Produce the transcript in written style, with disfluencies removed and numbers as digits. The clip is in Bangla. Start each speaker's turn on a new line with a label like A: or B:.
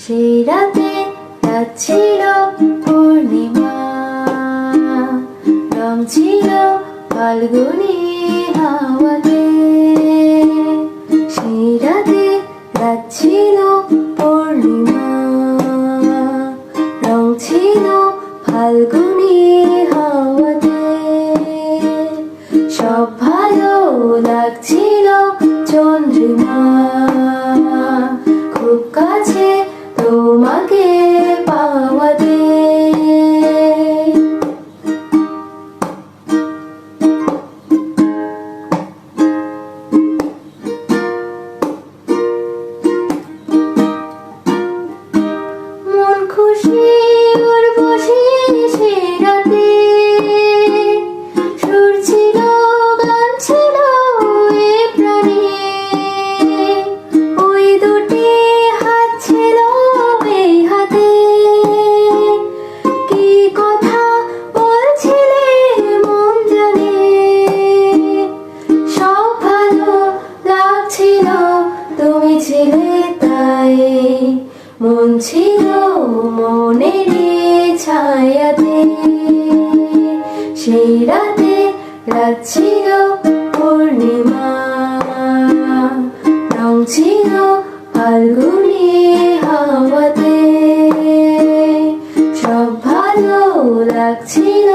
A: সেই রাতে যাচ্ছিল পূর্ণিমা, রং ছিল ফাল্গুনি হাওয়াতে। সেই রাতে যাচ্ছিল পূর্ণিমা, রং ছিল ফাল্গুনি হাওয়াতে। সব ভালো লাগছিল চন্দ্রিমা, খুব কাছে তোমাকে পাওয়াতে। মন খুশি ওর বসে সে রাতে, সুর ছিল গান ছিল এ প্রাণে। ওই দুটি হাত ছিল এই হাতে, কি কথা বলছিলে মন জানে। সব ভালো লাগছিল তুমি ছিলে তাই, মন ছিল মনের ছায়াতে। সেই রাতে যাচ্ছিল পূর্ণিমা, রং ছিল ফাল্গুনি হাওয়াতে। সব ভালো লাগছিল